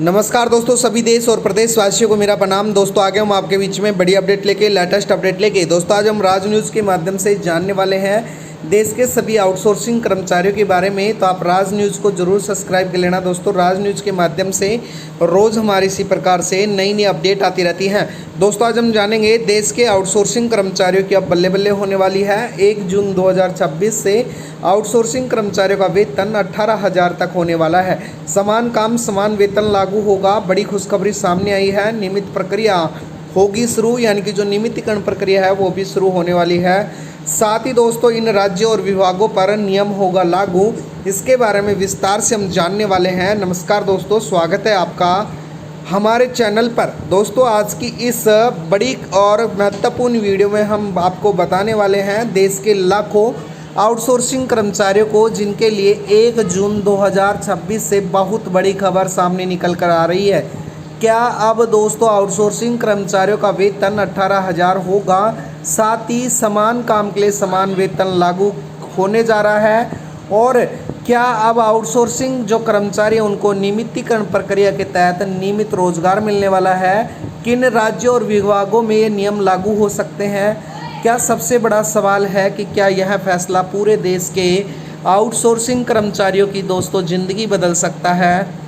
नमस्कार दोस्तों, सभी देश और प्रदेश वासियों को मेरा प्रणाम। दोस्तों आ गए हम आपके बीच में बड़ी अपडेट लेके, लेटेस्ट अपडेट लेके। दोस्तों आज हम राज न्यूज़ के माध्यम से जानने वाले हैं देश के सभी आउटसोर्सिंग कर्मचारियों के बारे में। तो आप राज न्यूज़ को जरूर सब्सक्राइब कर लेना दोस्तों। राज न्यूज़ के माध्यम से रोज़ हमारी इसी प्रकार से नई नई अपडेट आती रहती हैं। दोस्तों आज हम जानेंगे देश के आउटसोर्सिंग कर्मचारियों की अब बल्ले बल्ले होने वाली है। 1 जून 2026 से आउटसोर्सिंग कर्मचारियों का वेतन 18,000 तक होने वाला है। समान काम समान वेतन लागू होगा। बड़ी खुशखबरी सामने आई है। नियमित प्रक्रिया होगी शुरू, यानी कि जो नियमितीकरण प्रक्रिया है वो भी शुरू होने वाली है। साथ ही दोस्तों इन राज्यों और विभागों पर नियम होगा लागू। इसके बारे में विस्तार से हम जानने वाले हैं। नमस्कार दोस्तों, स्वागत है आपका हमारे चैनल पर। दोस्तों आज की इस बड़ी और महत्वपूर्ण वीडियो में हम आपको बताने वाले हैं देश के लाखों आउटसोर्सिंग कर्मचारियों को जिनके लिए 1 जून 2026 से बहुत बड़ी खबर सामने निकल कर आ रही है। क्या अब दोस्तों आउटसोर्सिंग कर्मचारियों का वेतन 18,000 होगा। साथ ही समान काम के लिए समान वेतन लागू होने जा रहा है। और क्या अब आउटसोर्सिंग जो कर्मचारी हैं उनको नियमितीकरण प्रक्रिया के तहत नियमित रोजगार मिलने वाला है। किन राज्यों और विभागों में ये नियम लागू हो सकते हैं। क्या सबसे बड़ा सवाल है कि क्या यह फैसला पूरे देश के आउटसोर्सिंग कर्मचारियों की दोस्तों ज़िंदगी बदल सकता है।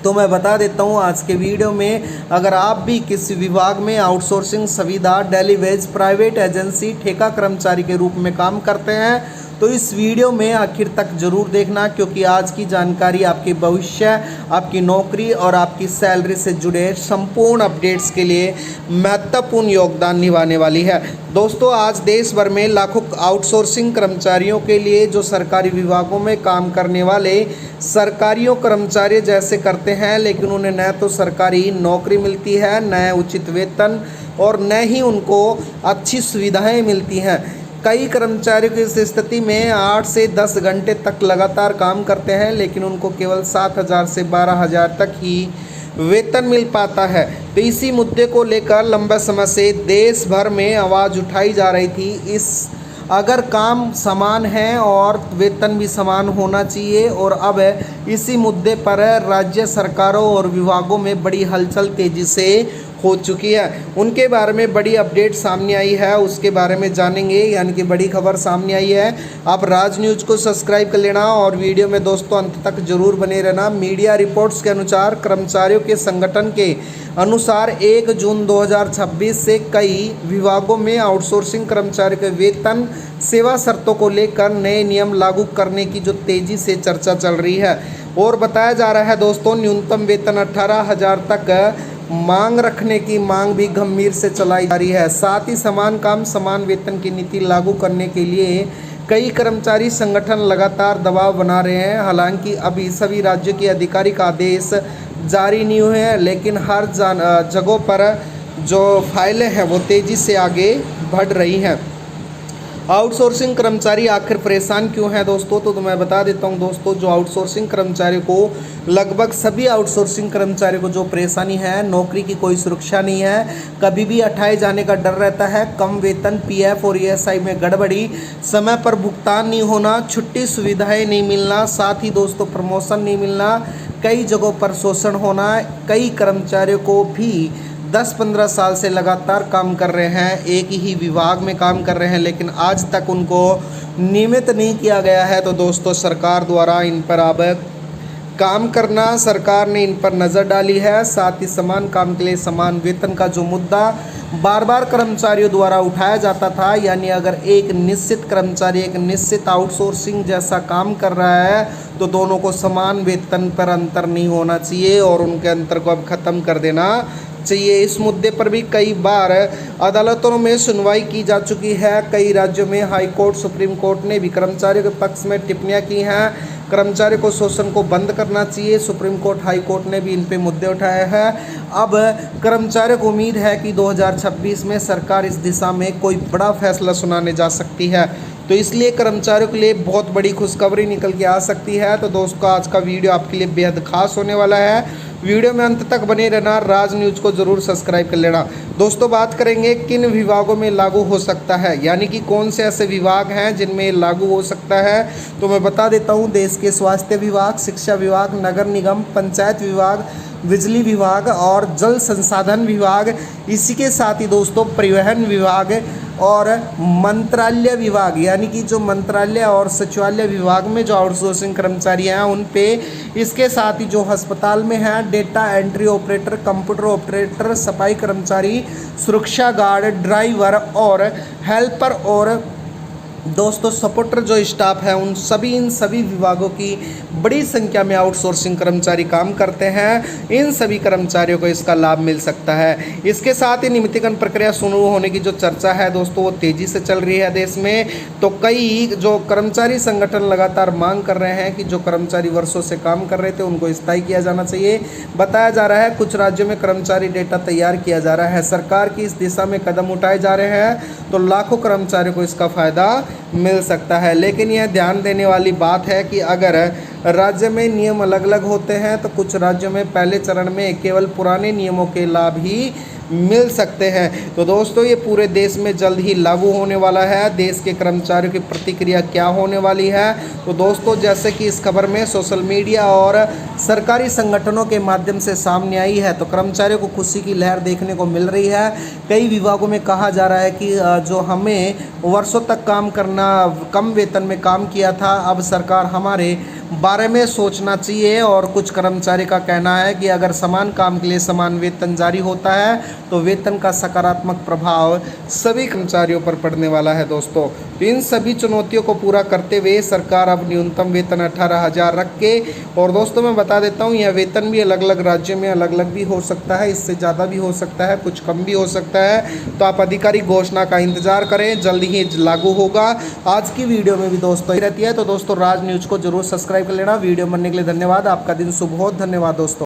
तो मैं बता देता हूँ आज के वीडियो में, अगर आप भी किसी विभाग में आउटसोर्सिंग सुविधा, डेली वेज, प्राइवेट एजेंसी, ठेका कर्मचारी के रूप में काम करते हैं तो इस वीडियो में आखिर तक जरूर देखना, क्योंकि आज की जानकारी आपके भविष्य, आपकी नौकरी और आपकी सैलरी से जुड़े संपूर्ण अपडेट्स के लिए महत्वपूर्ण योगदान निभाने वाली है। दोस्तों आज देश भर में लाखों आउटसोर्सिंग कर्मचारियों के लिए जो सरकारी विभागों में काम करने वाले सरकारियों कर्मचारी जैसे करते हैं, लेकिन उन्हें न तो सरकारी नौकरी मिलती है, न उचित वेतन और न ही उनको अच्छी सुविधाएं मिलती हैं। कई कर्मचारियों की इस स्थिति में 8 से 10 घंटे तक लगातार काम करते हैं, लेकिन उनको केवल 7,000 से 12,000 तक ही वेतन मिल पाता है। तो इसी मुद्दे को लेकर लंबे समय से देश भर में आवाज़ उठाई जा रही थी। अगर काम समान है और वेतन भी समान होना चाहिए। और अब इसी मुद्दे पर राज्य सरकारों और विभागों में बड़ी हलचल तेज़ी से हो चुकी है। उनके बारे में बड़ी अपडेट सामने आई है, उसके बारे में जानेंगे, यानी कि बड़ी खबर सामने आई है। आप राज न्यूज़ को सब्सक्राइब कर लेना और वीडियो में दोस्तों अंत तक जरूर बने रहना। मीडिया रिपोर्ट्स के अनुसार कर्मचारियों के संगठन के अनुसार 1 जून 2026 से कई विभागों में आउटसोर्सिंग कर्मचारियों के वेतन सेवा शर्तों को लेकर नए नियम लागू करने की जो तेज़ी से चर्चा चल रही है। और बताया जा रहा है दोस्तों न्यूनतम वेतन 18,000 तक मांग रखने की मांग भी गंभीर से चलाई जा रही है। साथ ही समान काम समान वेतन की नीति लागू करने के लिए कई कर्मचारी संगठन लगातार दबाव बना रहे हैं। हालांकि अभी सभी राज्यों के आधिकारिक आदेश जारी नहीं हुए हैं, लेकिन हर जगहों पर जो फाइलें हैं वो तेज़ी से आगे बढ़ रही हैं। आउटसोर्सिंग कर्मचारी आखिर परेशान क्यों हैं दोस्तों, तो मैं बता देता हूं दोस्तों। जो आउटसोर्सिंग कर्मचारियों को, लगभग सभी आउटसोर्सिंग कर्मचारियों को जो परेशानी है, नौकरी की कोई सुरक्षा नहीं है, कभी भी हटाए जाने का डर रहता है, कम वेतन, पीएफ और ईएसआई में गड़बड़ी, समय पर भुगतान नहीं होना, छुट्टी सुविधाएं नहीं मिलना, साथ ही दोस्तों प्रमोशन नहीं मिलना, कई जगहों पर शोषण होना। कई कर्मचारियों को भी 10-15 साल से लगातार काम कर रहे हैं, एक ही विभाग में काम कर रहे हैं, लेकिन आज तक उनको नियमित नहीं किया गया है। तो दोस्तों सरकार द्वारा इन पर अब काम करना, सरकार ने इन पर नज़र डाली है। साथ ही समान काम के लिए समान वेतन का जो मुद्दा बार बार कर्मचारियों द्वारा उठाया जाता था, यानी अगर एक निश्चित कर्मचारी एक निश्चित आउटसोर्सिंग जैसा काम कर रहा है तो दोनों को समान वेतन पर अंतर नहीं होना चाहिए और उनके अंतर को अब ख़त्म कर देना चाहिए। इस मुद्दे पर भी कई बार अदालतों में सुनवाई की जा चुकी है। कई राज्यों में हाई कोर्ट, सुप्रीम कोर्ट ने भी कर्मचारियों के पक्ष में टिप्पणियां की हैं। कर्मचारियों को शोषण को बंद करना चाहिए। सुप्रीम कोर्ट, हाई कोर्ट ने भी इन पे मुद्दे उठाए हैं। अब कर्मचारियों को उम्मीद है कि 2026 में सरकार इस दिशा में कोई बड़ा फैसला सुनाने जा सकती है। तो इसलिए कर्मचारियों के लिए बहुत बड़ी खुशखबरी निकल के आ सकती है। तो दोस्तों आज का वीडियो आपके लिए बेहद खास होने वाला है। वीडियो में अंत तक बने रहना, राज न्यूज़ को ज़रूर सब्सक्राइब कर लेना। दोस्तों बात करेंगे किन विभागों में लागू हो सकता है, यानी कि कौन से ऐसे विभाग हैं जिनमें लागू हो सकता है। तो मैं बता देता हूं, देश के स्वास्थ्य विभाग, शिक्षा विभाग, नगर निगम, पंचायत विभाग, बिजली विभाग और जल संसाधन विभाग, इसी के साथ ही दोस्तों परिवहन विभाग और मंत्रालय विभाग, यानी कि जो मंत्रालय और सचिवालय विभाग में जो आउटसोर्सिंग कर्मचारी हैं उन पे, इसके साथ ही जो अस्पताल में हैं data entry operator, computer operator, सफाई कर्मचारी, सुरक्षा गार्ड, ड्राइवर और हेल्पर और दोस्तों सपोर्टर जो स्टाफ है उन सभी इन सभी विभागों की बड़ी संख्या में आउटसोर्सिंग कर्मचारी काम करते हैं। इन सभी कर्मचारियों को इसका लाभ मिल सकता है। इसके साथ ही नियमितीकरण प्रक्रिया शुरू होने की जो चर्चा है दोस्तों वो तेज़ी से चल रही है देश में। तो कई जो कर्मचारी संगठन लगातार मांग कर रहे हैं कि जो कर्मचारी वर्षों से काम कर रहे थे उनको स्थायी किया जाना चाहिए। बताया जा रहा है कुछ राज्यों में कर्मचारी डेटा तैयार किया जा रहा है। सरकार की इस दिशा में कदम उठाए जा रहे हैं तो लाखों कर्मचारियों को इसका फ़ायदा मिल सकता है। लेकिन यह ध्यान देने वाली बात है कि अगर राज्य में नियम अलग अलग होते हैं तो कुछ राज्यों में पहले चरण में केवल पुराने नियमों के लाभ ही मिल सकते हैं। तो दोस्तों ये पूरे देश में जल्द ही लागू होने वाला है। देश के कर्मचारियों की प्रतिक्रिया क्या होने वाली है, तो दोस्तों जैसे कि इस खबर में सोशल मीडिया और सरकारी संगठनों के माध्यम से सामने आई है तो कर्मचारियों को खुशी की लहर देखने को मिल रही है। कई विभागों में कहा जा रहा है कि जो हमें वर्षों तक काम करना, कम वेतन में काम किया था, अब सरकार हमारे बारे में सोचना चाहिए। और कुछ कर्मचारी का कहना है कि अगर समान काम के लिए समान वेतन जारी होता है तो वेतन का सकारात्मक प्रभाव सभी कर्मचारियों पर पड़ने वाला है। दोस्तों इन सभी चुनौतियों को पूरा करते हुए सरकार अब न्यूनतम वेतन 18,000 रख के, और दोस्तों मैं बता देता हूँ यह वेतन भी अलग अलग राज्यों में अलग अलग भी हो सकता है, इससे ज़्यादा भी हो सकता है, कुछ कम भी हो सकता है। तो आप आधिकारिक घोषणा का इंतजार करें, जल्द ही लागू होगा। आज की वीडियो में भी दोस्तों रहती है। तो दोस्तों राज न्यूज़ को जरूर सब्सक्राइब कर लेना। वीडियो बनने के लिए धन्यवाद। आपका दिन शुभ हो। धन्यवाद दोस्तों।